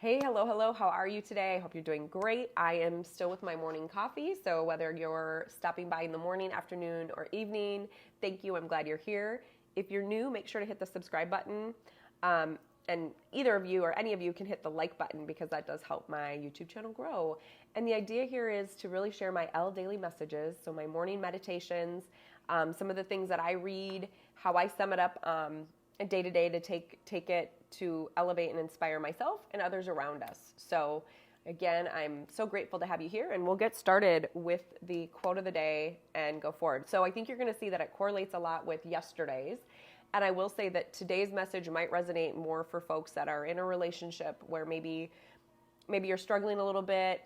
Hey, hello, hello. How are you today? I hope you're doing great. I am still with my morning coffee. So, whether you're stopping by in the morning, afternoon, or evening, thank you. I'm glad you're here. If you're new, make sure to hit the subscribe button. And either of you or any of you can hit the like button because that does help my YouTube channel grow. And the idea here is to really share my Elle daily messages. So, my morning meditations, some of the things that I read, how I sum it up day to day to take it to elevate and inspire myself and others around us. So again, I'm so grateful to have you here, and we'll get started with the quote of the day and go forward. So I think you're going to see that it correlates a lot with yesterday's. And I will say that today's message might resonate more for folks that are in a relationship where maybe you're struggling a little bit.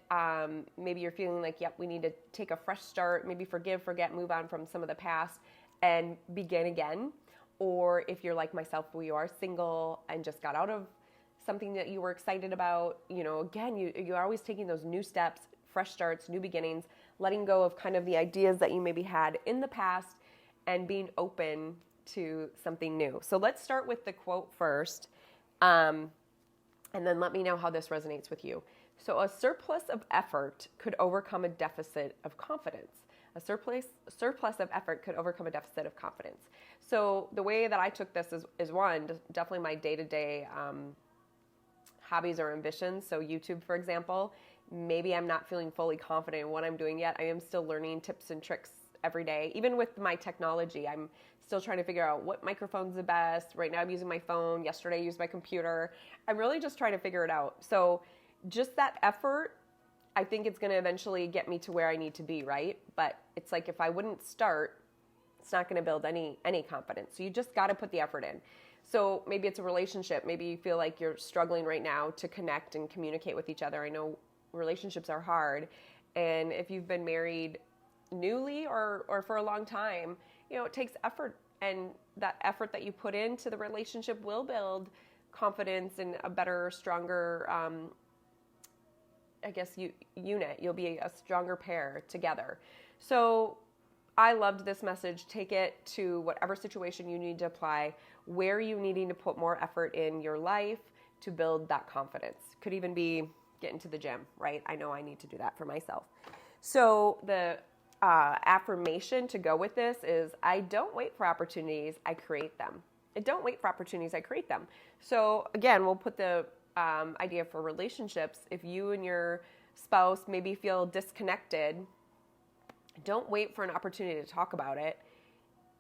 Maybe you're feeling like, yep, we need to take a fresh start, maybe forgive, forget, move on from some of the past and begin again. Or if you're like myself, where you are single and just got out of something that you were excited about, again, you're always taking those new steps, fresh starts, new beginnings, letting go of kind of the ideas that you maybe had in the past and being open to something new. So let's start with the quote first, and then let me know how this resonates with you. So a surplus of effort could overcome a deficit of confidence. A surplus of effort could overcome a deficit of confidence. So the way that I took this is one, definitely my day-to-day hobbies or ambitions. So YouTube, for example, maybe I'm not feeling fully confident in what I'm doing yet. I am still learning tips and tricks every day. Even with my technology, I'm still trying to figure out what microphone's the best. Right now I'm using my phone. Yesterday I used my computer. I'm really just trying to figure it out. So just that effort, I think it's going to eventually get me to where I need to be, right? But it's like if I wouldn't start, it's not going to build any confidence. So you just got to put the effort in. So maybe it's a relationship. Maybe you feel like you're struggling right now to connect and communicate with each other. I know relationships are hard. And if you've been married newly or for a long time, it takes effort. And that effort that you put into the relationship will build confidence and a better, stronger unit. You'll be a stronger pair together. So I loved this message. Take it to whatever situation you need to apply, where you needing to put more effort in your life to build that confidence. Could even be getting to the gym, right? I know I need to do that for myself. So the affirmation to go with this is, I don't wait for opportunities, I create them. I don't wait for opportunities, I create them. So again, we'll put the idea for relationships. If you and your spouse maybe feel disconnected, don't wait for an opportunity to talk about it.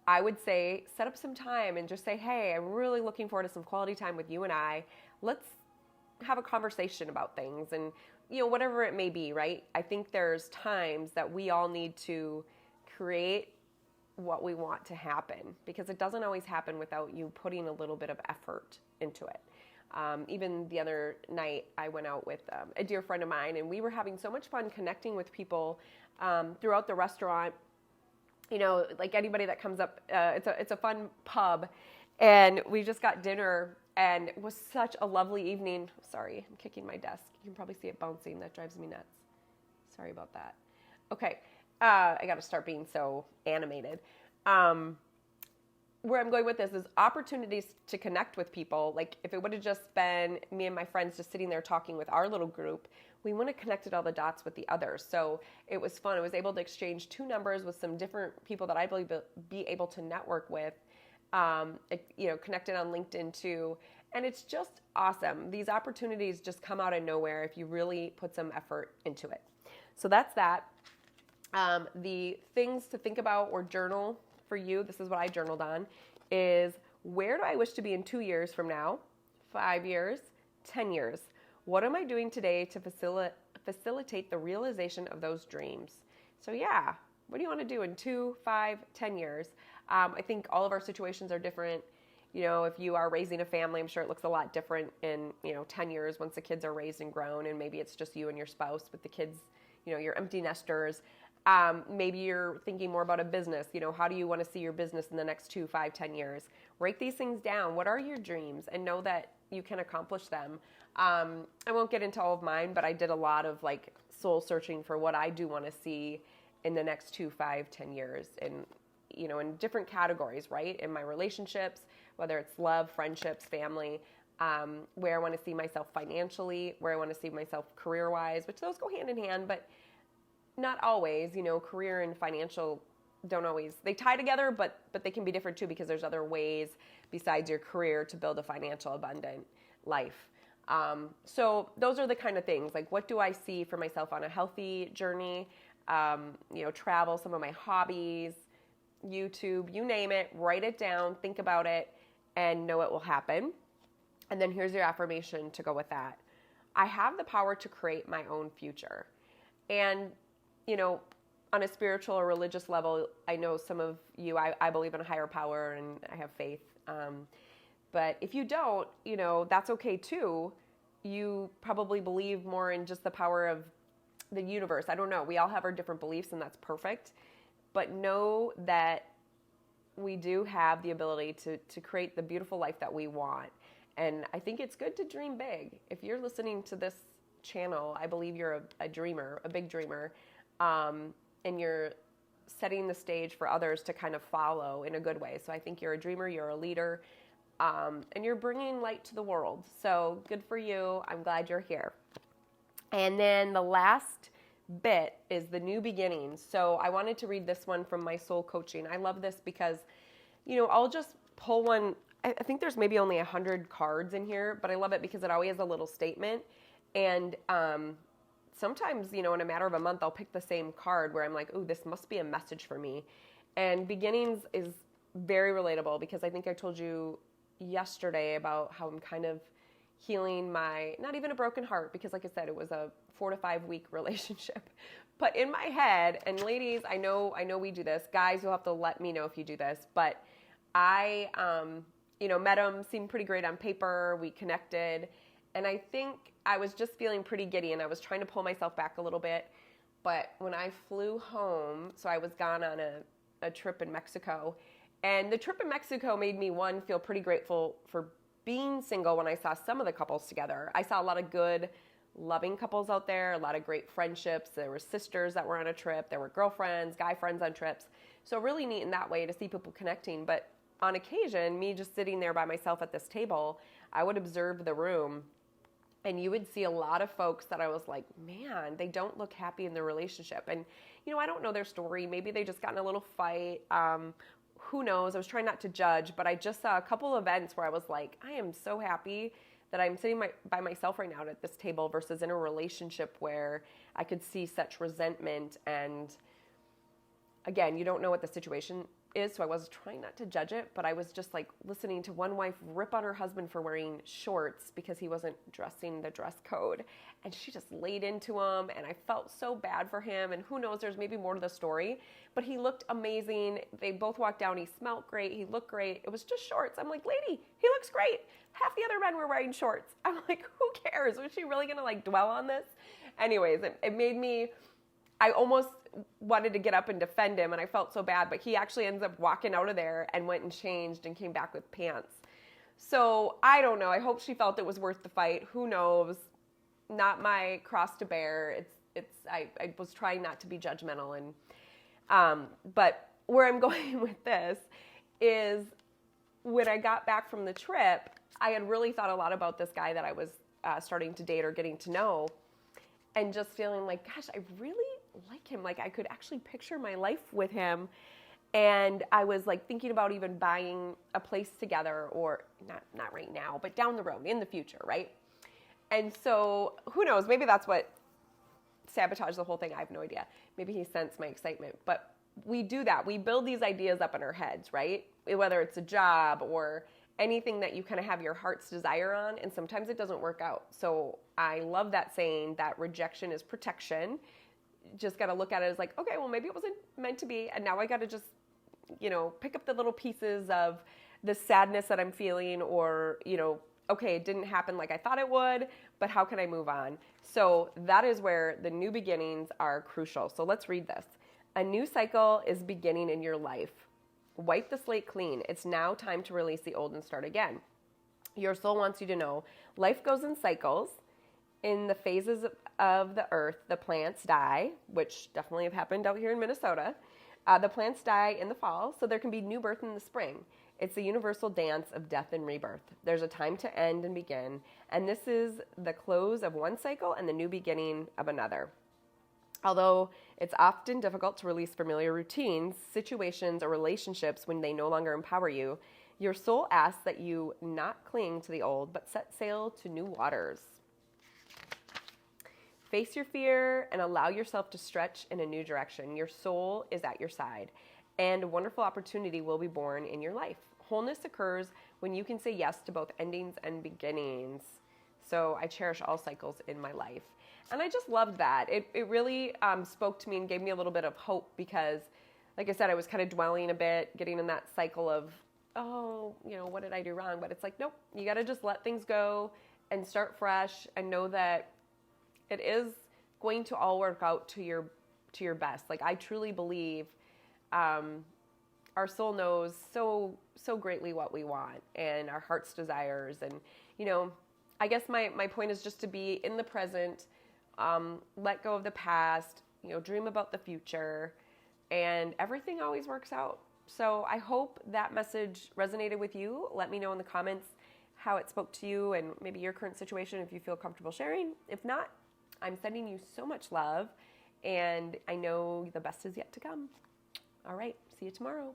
I would say set up some time and just say, hey, I'm really looking forward to some quality time with you and I. Let's have a conversation about things and, whatever it may be, right? I think there's times that we all need to create what we want to happen because it doesn't always happen without you putting a little bit of effort into it. Even the other night, I went out with a dear friend of mine, and we were having so much fun connecting with people throughout the restaurant. Like anybody that comes up, it's a fun pub, and we just got dinner, and it was such a lovely evening. Sorry, I'm kicking my desk. You can probably see it bouncing. That drives me nuts. Sorry about that. Okay, I got to start being so animated. Where I'm going with this is opportunities to connect with people. Like if it would have just been me and my friends just sitting there talking with our little group, we wouldn't have connected all the dots with the others. So it was fun. I was able to exchange 2 numbers with some different people that I believe be able to network with, connected on LinkedIn too. And it's just awesome. These opportunities just come out of nowhere if you really put some effort into it. So that's that. The things to think about or journal for you, this is what I journaled on, is where do I wish to be in 2 years from now, 5 years, 10 years? What am I doing today to facilitate the realization of those dreams? So yeah, what do you want to do in 2, 5, 10 years? I think all of our situations are different. If you are raising a family, I'm sure it looks a lot different in, 10 years once the kids are raised and grown, and maybe it's just you and your spouse with the kids, your empty nesters. Maybe you're thinking more about a business. How do you want to see your business in the next 2, 5, 10 years? Write these things down. What are your dreams? And know that you can accomplish them. I won't get into all of mine, but I did a lot of soul searching for what I do want to see in the next 2, 5, 10 years. And in different categories, right? In my relationships, whether it's love, friendships, family, where I want to see myself financially, where I want to see myself career-wise, which those go hand in hand, but not always. Career and financial don't always, they tie together, but they can be different too, because there's other ways besides your career to build a financial abundant life. So those are the kind of things, like what do I see for myself on a healthy journey, travel, some of my hobbies, YouTube, you name it, write it down, think about it, and know it will happen. And then here's your affirmation to go with that. I have the power to create my own future. And, on a spiritual or religious level, I know some of you, I believe in a higher power and I have faith. But if you don't, that's okay too. You probably believe more in just the power of the universe. I don't know. We all have our different beliefs, and that's perfect. But know that we do have the ability to create the beautiful life that we want. And I think it's good to dream big. If you're listening to this channel, I believe you're a dreamer, a big dreamer, and you're setting the stage for others to kind of follow in a good way. So I think you're a dreamer, you're a leader, and you're bringing light to the world. So good for you. I'm glad you're here. And then the last bit is the new beginnings. So I wanted to read this one from my soul coaching. I love this because, I'll just pull one. I think there's maybe only 100 cards in here, but I love it because it always has a little statement. And sometimes, in a matter of a month, I'll pick the same card where I'm like, ooh, this must be a message for me. And beginnings is very relatable because I think I told you yesterday about how I'm kind of healing my, not even a broken heart, because like I said, it was a 4 to 5 week relationship. But in my head, and ladies, I know we do this. Guys, you'll have to let me know if you do this. But I, met him, seemed pretty great on paper. We connected. And I think I was just feeling pretty giddy, and I was trying to pull myself back a little bit. But when I flew home, so I was gone on a trip in Mexico, and the trip in Mexico made me, one, feel pretty grateful for being single when I saw some of the couples together. I saw a lot of good, loving couples out there, a lot of great friendships. There were sisters that were on a trip. There were girlfriends, guy friends on trips. So really neat in that way to see people connecting. But on occasion, me just sitting there by myself at this table, I would observe the room. And you would see a lot of folks that I was like, man, they don't look happy in their relationship. And, I don't know their story. Maybe they just got in a little fight. Who knows? I was trying not to judge, but I just saw a couple events where I was like, I am so happy that I'm sitting by myself right now at this table versus in a relationship where I could see such resentment. And again, you don't know what the situation is, so I was trying not to judge it, but I was just like listening to one wife rip on her husband for wearing shorts because he wasn't dressing the dress code, and she just laid into him, and I felt so bad for him, and who knows, there's maybe more to the story, but he looked amazing. They both walked down, he smelled great, he looked great. It was just shorts. I'm like, lady, he looks great. Half the other men were wearing shorts. I'm like, who cares? Was she really gonna dwell on this? Anyways, it made me, I almost wanted to get up and defend him, and I felt so bad, but he actually ends up walking out of there and went and changed and came back with pants. So I don't know. I hope she felt it was worth the fight. Who knows? Not my cross to bear. I was trying not to be judgmental, and but where I'm going with this is when I got back from the trip, I had really thought a lot about this guy that I was starting to date or getting to know, and just feeling like, gosh, I really like him. I could actually picture my life with him. And I was thinking about even buying a place together, or not right now, but down the road in the future, right? And so who knows, maybe that's what sabotaged the whole thing. I have no idea. Maybe he sensed my excitement, but we do that. We build these ideas up in our heads, right? Whether it's a job or anything that you kind of have your heart's desire on, and sometimes it doesn't work out. So I love that saying that rejection is protection. Just got to look at it as okay, well, maybe it wasn't meant to be, and now I got to just, pick up the little pieces of the sadness that I'm feeling, or, okay, it didn't happen like I thought it would, but how can I move on? So that is where the new beginnings are crucial. So let's read this. A new cycle is beginning in your life. Wipe the slate clean. It's now time to release the old and start again. Your soul wants you to know life goes in cycles. In the phases of the earth, the plants die, which definitely have happened out here in Minnesota. The plants die in the fall, so there can be new birth in the spring. It's the universal dance of death and rebirth. There's a time to end and begin, and this is the close of one cycle and the new beginning of another. Although it's often difficult to release familiar routines, situations, or relationships when they no longer empower you, your soul asks that you not cling to the old, but set sail to new waters. Face your fear and allow yourself to stretch in a new direction. Your soul is at your side, and a wonderful opportunity will be born in your life. Wholeness occurs when you can say yes to both endings and beginnings. So I cherish all cycles in my life. And I just loved that. It really spoke to me and gave me a little bit of hope because, like I said, I was kind of dwelling a bit, getting in that cycle of, oh, what did I do wrong? But it's like, nope, you got to just let things go and start fresh and know that it is going to all work out to your best. Like, I truly believe our soul knows so greatly what we want and our heart's desires. And, I guess my point is just to be in the present, let go of the past, dream about the future, and everything always works out. So I hope that message resonated with you. Let me know in the comments how it spoke to you and maybe your current situation if you feel comfortable sharing. If not, I'm sending you so much love, and I know the best is yet to come. All right, see you tomorrow.